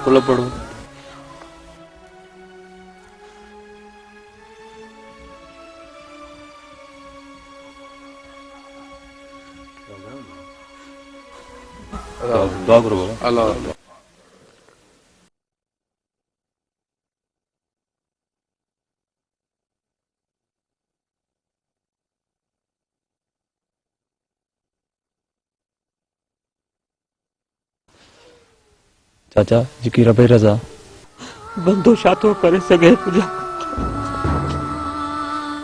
कुल पढ़ो। दुआ करो बाबा। अल्लाह। चाचा जिकी रबे रजा बंदो शातो करे सके तुझा।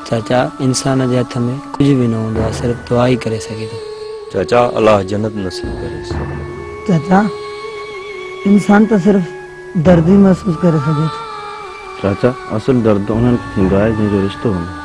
चाचा इंसान जे हथ में कुछ भी न होंदो आहे, सिर्फ दुआ ही करे सके थो। चाचा अल्लाह जन्नत नसीब करे। चाचा इंसान तो सिर्फ दर्द ही महसूस करे सके थो। चाचा असल दर्द उन्हनि खे थींदो आहे जंहिंजो रिश्तो हूंदो।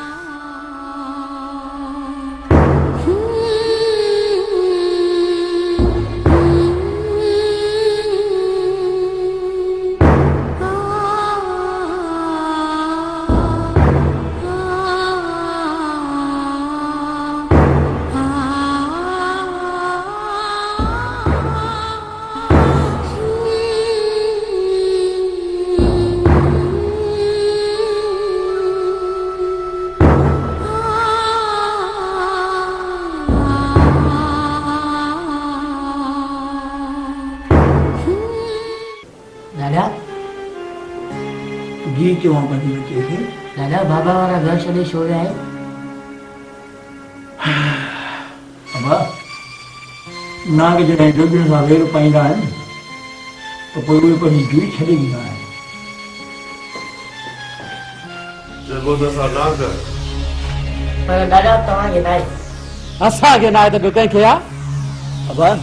दादा घी क्यों बनी बच्चे थे? दादा बाबा वाला घर छॾे छो विया आहियो? अबा नाग जॾहिं दुधियुनि सां वेर पाईंदा आहिनि त पोइ उहे पंहिंजी धीउ छॾे ॾींदा आहिनि। चइबो त असां नाग पर दादा तव्हांखे न आहे। असांखे न आहे त ॿियो कंहिंखे आहे? अबा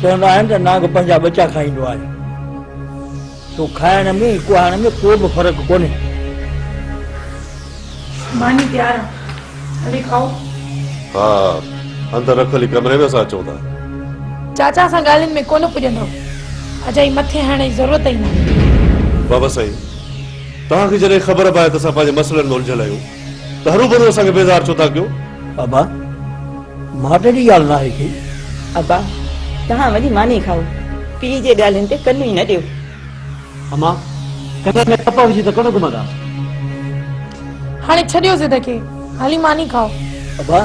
चवंदा आहिनि त नाग पंहिंजा बच्चा खाईंदो आहे, तो खाइण में कुहाइण में कोई भी फर्क कोन्हे। मानी तैयार हली खाओ। हा अंदर रखली कमरे में असां अचूं था। चाचा सां ॻाल्हियुनि में कोन पुॼंदो, अजाई मथे हणण जी ज़रूरत ई न। बाबा साईं तव्हांखे जॾहिं ख़बर पए त असां पंहिंजे मसइलनि में उलझल आहियूं त हरू भरू असांखे बेज़ार छो था कयो? अबा मां त जी ॻाल्हि न आहे की। अबा तव्हां वरी मानी खाओ, पीउ जे ॻाल्हियुनि ते कन ई न ॾियो। अमा कॾहिं में कप विझी त कोन घुमंदा। हाणे छॾियोसीं त के हाली मानी खाओ। अबा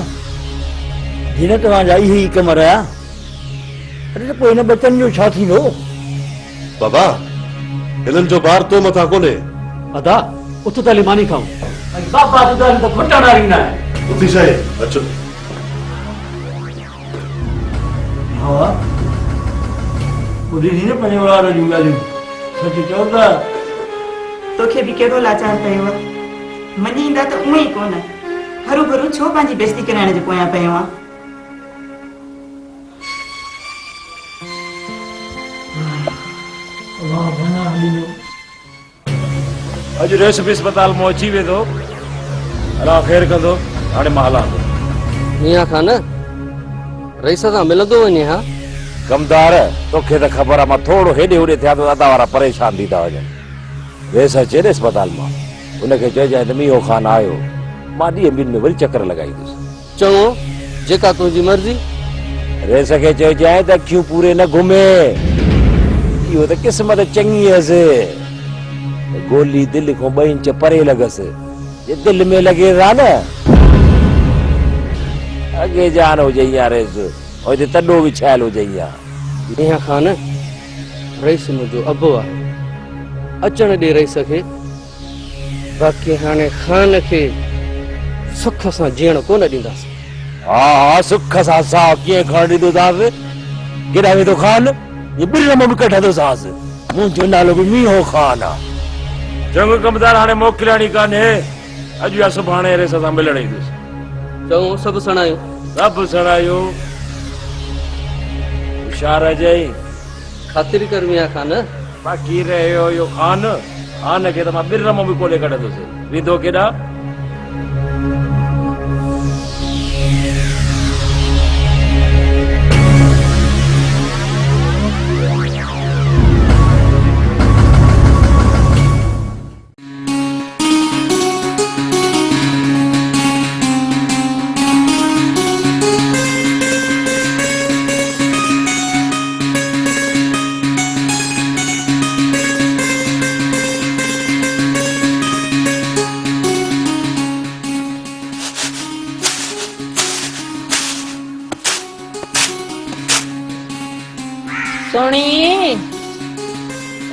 जिन तव्हांजा इहे ई कम रहिया, अरे त पोइ हिन बचनि जो छा थींदो? बाबा हिननि जो बार तो मथां कोन्हे। अदा उथ त हली मानी खाऊं। बाबा त खुटा नारींदा आहिनि। उथी शइ अचो। हा ॿुधी न पंहिंजे वार जूं ॻाल्हियूं सच चओ था। तोखे बि कहिड़ो लाचार पियो आहे, मञींदा त उहो ई कोन, हरू भरू छो पंहिंजी बेइज़ती कराइण जे पोयां पियो आहे? अॼु रेसिपी अस्पताल में अची वेंदो, अलाह ख़ैर कंदो। हाणे मां हलां थो। मियां खान रईस सां मिलंदो वञे। हा कमदार तोखे त ख़बर आहे मां थोरो हेॾे होॾे थिया थो अदा वारा परेशान थी था वञनि। रेस अचे न अस्पताल मां, उनखे चइजांइ त मीहो खान आयो, मां ॾींहं ॿिनि में वरी चकर लॻाईंदुसि। चङो जेका तुंहिंजी मर्ज़ी। रेस खे चइजांइ त अखियूं पूरे न घुमे, इहो त क़िस्मत चङी हुअसि। गोली दिलि खां 2 इंच परे लॻसि, जे दिलि में लॻे था न अॻे जान हुजई या रेस, और हिते तॾो विछायल हुजई या। मियां खान रईस मुंहिंजो अबो आहे, अचण ॾे रईस खे। बाक़ी हाणे खान खे सुख सां जीअण कोन ॾींदासीं। हा हा सुख सां साह कीअं खण ॾींदोसांसि? केॾा वेंदो खान ये ॿिरन मां बि कढंदोसांसि। मुंहिंजो नालो बि मीहो खान आहे। चङो कमदार हाणे मोकिलियाणी कान्हे, अॼु या सुभाणे रेस सां मिलण ईंदुसि। चङो सभु सणायो। सभु सणायो। होशियार जई ख़ातिर कर मियां खान। बाक़ी रहियो यो खान, खान खे त मां ॿिरन मां बि कोले कढंदुसि। वेंदो केॾा? सोनी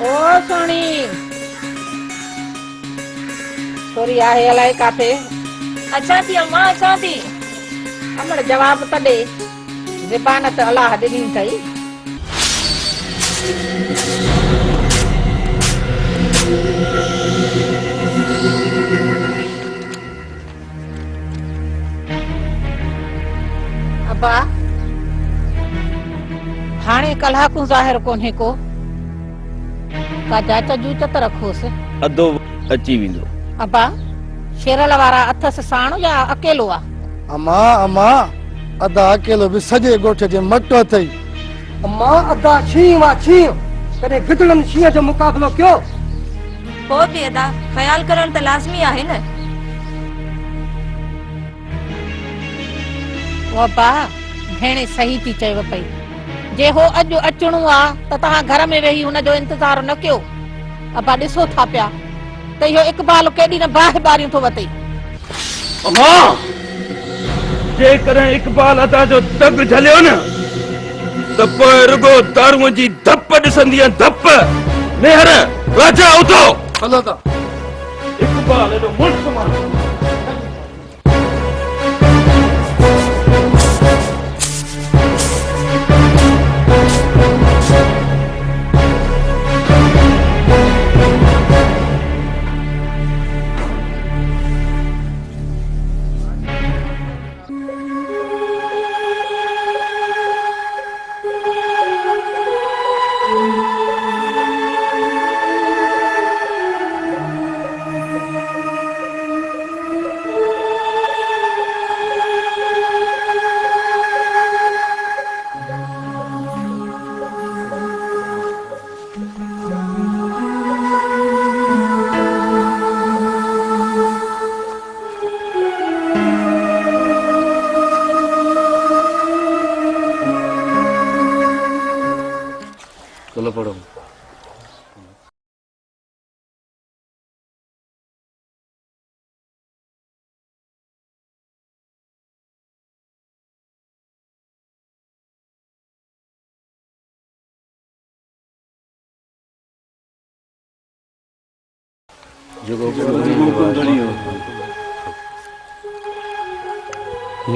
ओ सोनी छोरी आहे अलाए काथे अचां थी अम्मा अचां थी हमण जवाब त ॾे ज़बान त अलाह ॾिनी अथई अब्बा हाणे कलाकूं ज़ाहिर कोन्हे को का जाच जूच त रखोसि अधो अची वेंदो अब्बा शेरल वारा अथस साण या अकेलो आ अम्मा अम्मा अदा अकेलो भी सजे गोठ जे मटो अथई अम्मा अदा छीं वा छीं कॾहिं गिदड़नि शींहं जो मुक़ाबिलो कयो पोइ बि अदा ख़्याल करण त लाज़मी आहे न अब्बा भेणे सही थी चएव पई जे हो अॼु अचणो आ त तव्हां घर में वेही हुन जो इंतज़ार न कयो अब्बा ॾिसो था पिया त इहो इक़बाल केॾी न बाहि ॿारियूं थो वतई अम्मा जेकॾहिं इक़बाल अदा जो दग झलियो न त पोइ रुगो दारूअ जी धप ॾिसंदी धप नेहर राजा उथो हलो ता इक़बाल एॾो मुल्क माण्हू चलो पढ़ो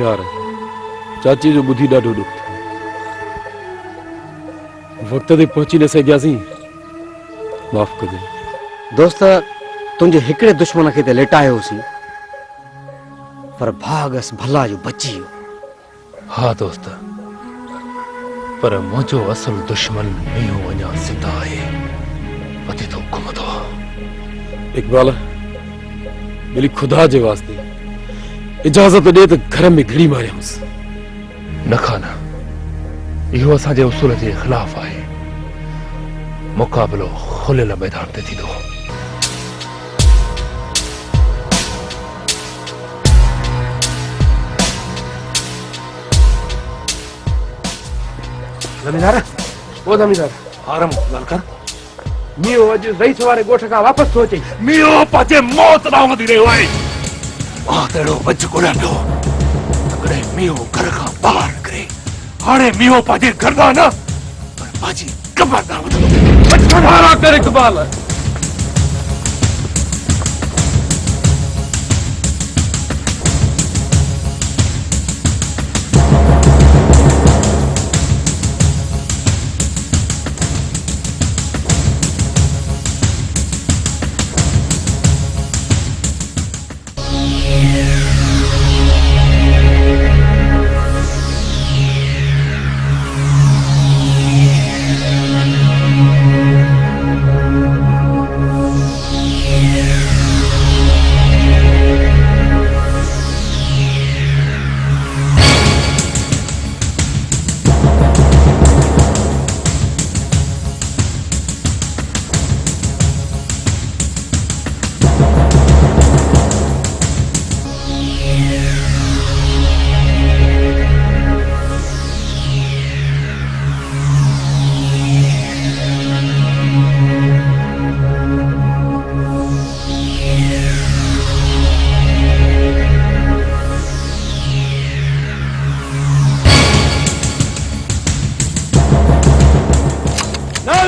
यार चाची जो बुद्धि ॾाढो ॾुख थियो वक्त ते पहुची न सघियासीं माफ़ कजो दोस्त तुंहिंजे हिकिड़े दुश्मन खे त लेटायोसीं पर भागस भला जो बची वियो हाँ दोस्त पर मुझो असल दुश्मन मीहो वञा ज़िंदा आहे पते तो घुमंदो इकबाल मिली खुदा जे वास्ते इजाजत ॾे त घर में घिड़ी मारियमि न खाना इहो असांजे उसूल जे ख़िलाफ़ आहे मुक़ाबिलो खुलियल मैदान ते थींदो ज़मींदार ओ ज़मींदार आराम ॻाल्हि कर मीहो अॼु रईस वारे ॻोठ खां वापसि थो अचे मीहो पंहिंजे मौत ॾांहुं वधी रहियो आहे मां त अहिड़ो वज ॻोल्हियां पियो तकॾहिं मीहो घर खां ॿाहिरि निकिरे हाणे मीहो पंहिंजे घर ॾांहुं न पर पंहिंजी कबर ॾांहुं वधंदो कर इकबाल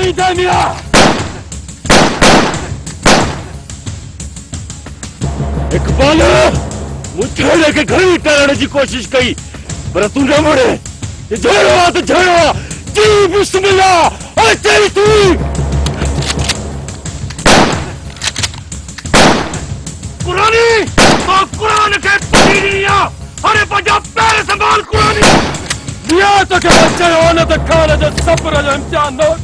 नहीं था मियां। इकबाल मुझे लेके घर ही टहलने की कोशिश कई पर तू न मुड़े। झड़वा तो झड़वा जी बिस्मिल्लाह और तेरी तू कुरानी तो कुरान के पीड़िया अरे बजा पैर संभाल कुरानी दिया तो के बच्चे होने तो खाना जो सब्र जो इम्तिहान दो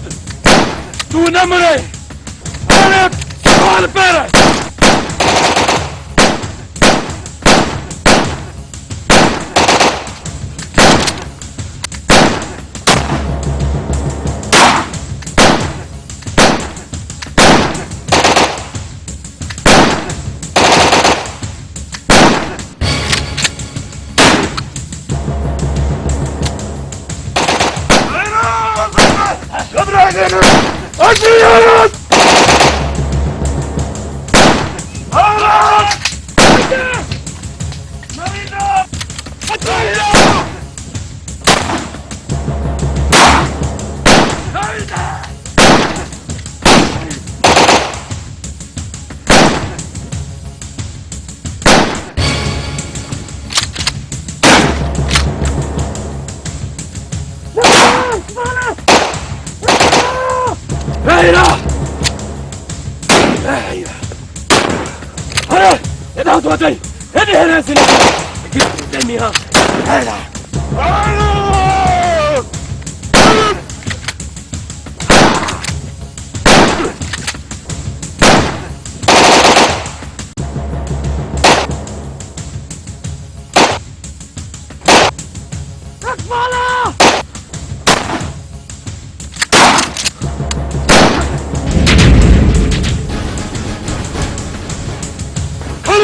तू न मरे अरे संभाल पैर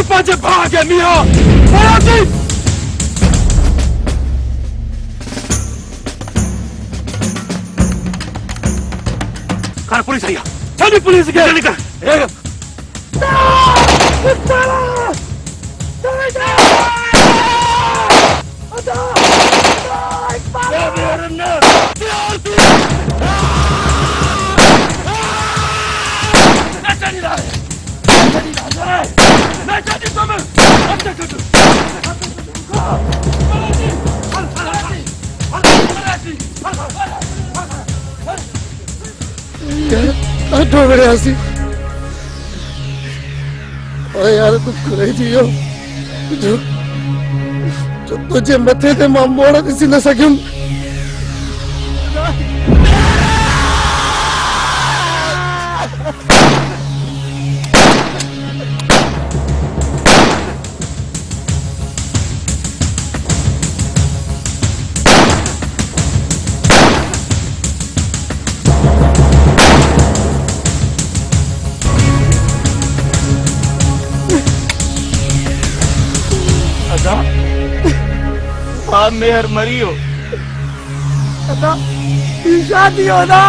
पांचे भाग है मियां कार पुलिस आई चल पुलिस के जल्दी कर यार तू करे जियो जो तुझे मथे ते मां मोड़ ॾिसी न सघियुमि मेहर मरियो शादी होना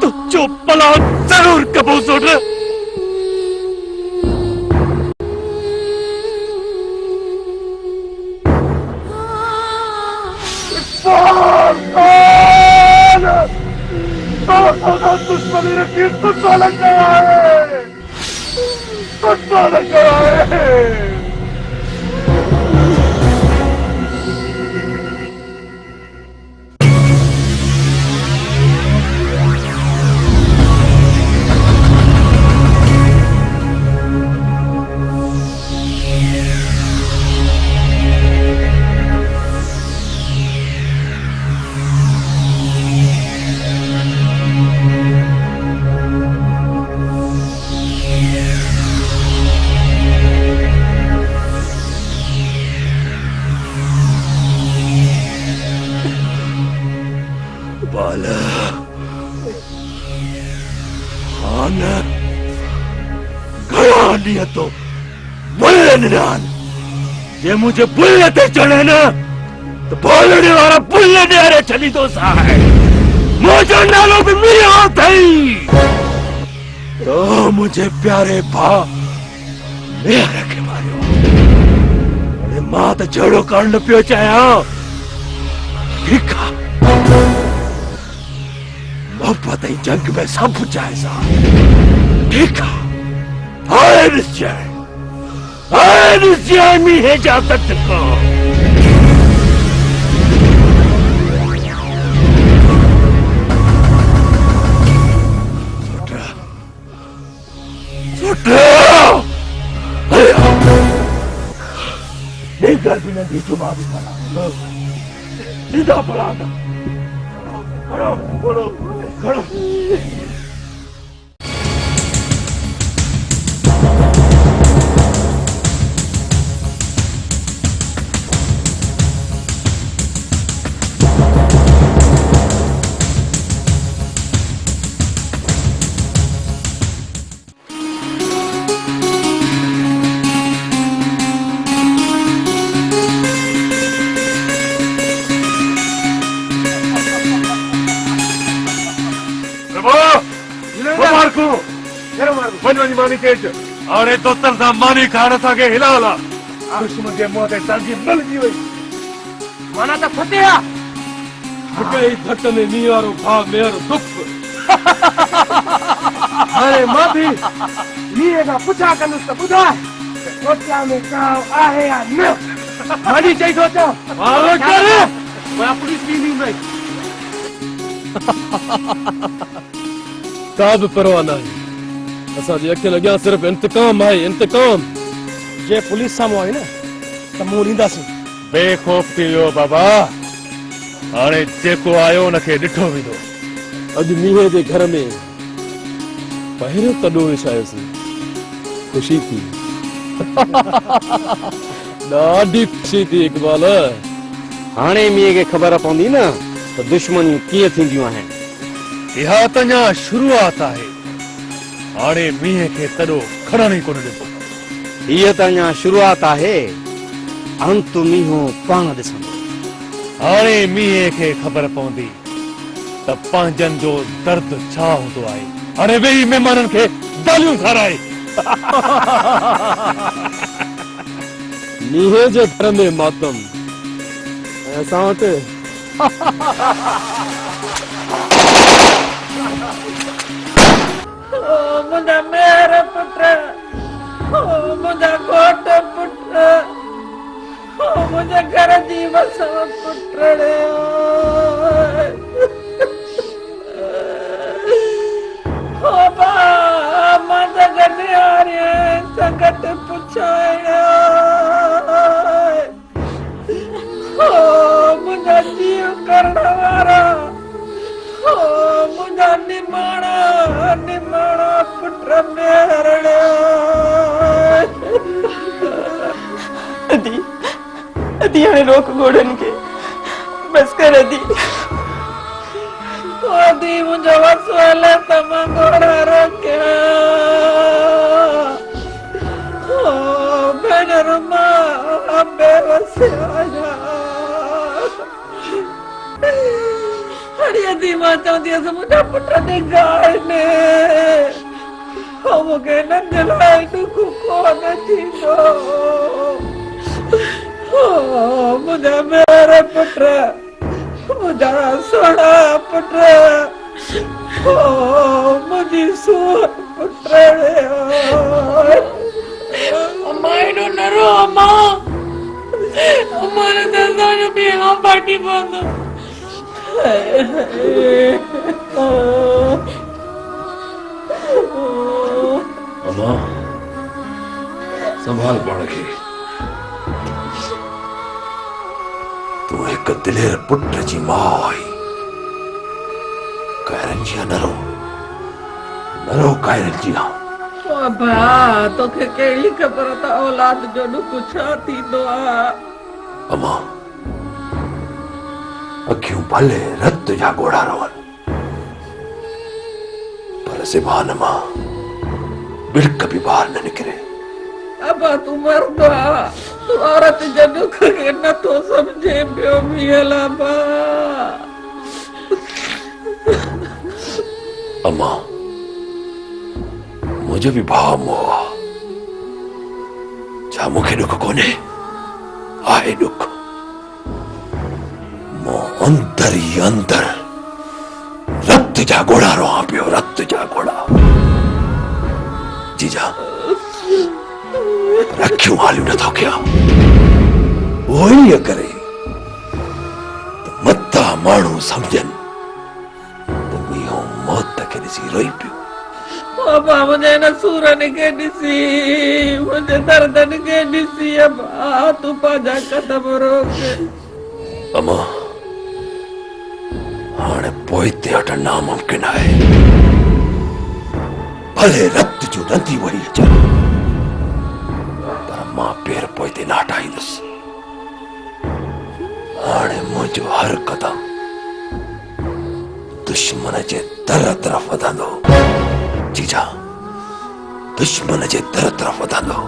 तू जो पला जरूर कबूल सोट दुश्मनी रखी तुझको लगा है तुझको लगा है घड़ा लिया तो बुल्ले निरान ये मुझे बुल्ले ते चढ़े ना तो बोलने वाला बुल्ले निहारे चली तो साहे मुझे नालों भी मिया थई तो मुझे प्यारे भा मेरा के मारियो अरे मां तो जड़ो करण पियो चाया ठीक है मोहब्बत ही जंग में सब चाहे सा ठीक है हाय निश्चय मी है जा तक को घर भी नहीं चुमा भी पड़ा सीधा पड़ा था खड़ो बोलो खड़ो मानी तेज और ये दोस्तर सा मानी खाना था के हिला होला दुश्मन के मुंह ते सब्जी मिल गई वही माना तो फतिया गई धटने नियारो भाग मेरो दुख अरे माफी नीएगा पुछा कनुस तो बुधा कोटिया में काव आहे या न मानी चाहिए सोचो मारो चले मैं पुलिस भी नहीं भाई काब परवाना है असांजे अखियुनि अॻियां सिर्फ़ु इंतकाम आहे इंतकाम जे पुलिस साम्हूं आई न त मूं ॾींदासीं बेखौफ़ थी वियो बाबा हाणे जेको आयो हुनखे ॾिठो वेंदो अॼु मींहं जे घर में पहिरियों तॾो विछायोसीं ख़ुशी थी ॾाढी ख़ुशी थी इक़बाल हाणे मींहं खे ख़बर पवंदी न त दुश्मनियूं कीअं थींदियूं आहिनि इहा त अञा शुरूआत आहे हाणे मींहं खे तॾो खणण ई कोन ॾिबो हीअ त अञा शुरूआत आहे अंत मींहुं पाण ॾिसंदो हाणे मींहं खे ख़बर पवंदी त पंहिंजनि जो दर्द छा हूंदो आहे हाणे वेही महिमाननि खे दालियूं खाराए मींहं जे घर में मातम ऐं असां वटि मुझा मेरा पुत्र मुझा कोट पुत्र मुझे घर जी बसव पुत्र मद गनियारे संगत पुछाया मुझा जीव करण वारा मुझा निमाणा पुत्र मेरड़े अदी अदी हाणे रोक घोड़न के बस कर अदी मुझे वसुअले तमा घोड़ा रखिया भेनर मां बेवस आया अरे अदी मां चवंदी हुअसि मुंहिंजा पुट ते गाए ने मूंखे नंढ लाइ दुख कोन थींदो मुंहिंजा मेरा पुट मुझा सोना पुत्र मुझी सूर पुत्र अम्मा इनो नरो अम्मा ने दर्दा जो भी हाँ पार्टी बंद अम्मा संभाल पाण खे तू एक दिलेर पुट जी मां आई कायरन जी नरो कायरन जी भा तोखे कहिड़ी ख़बर त औलाद जो ॾुख छा थींदो आहे अम्मा अखियूं भले रत जा गोड़ा रहन पर ज़बान मां बिड़क भी बाहर न निकरे। अबा तू मर्द आ, तू औरत जे दुख खे न तो समझे पियो मियला बा। अम्मा मुझे भी भाव मोह छा मूंखे दुख कोन्हे आहे दुख मो अंदर ही अंदर रक्त जा गोड़ा रोआ पियो रक्त जा गोड़ा। जीजा रखियूं हालियूं नथो कया वो ही करे तो मत्ता माण्हू समझन तो मीहो मौत के ॾिसी रोई पियो। अबा मुझे न सूरन के ॾिसी मुझे दर्दन के ॾिसी अबा तू पंहिंजा कदम रोक। अम्मा हाणे पोइते हटण नामुमकिन आहे भले रक्त जो नदी वही अचे पर मां पेर पोइते न हटाईंदुसि। हाणे मुंहिंजो हर कदम दुश्मन जे दर तरफ़ वधंदो। जीजा दुश्मन जे दर तरफ़ वधंदो।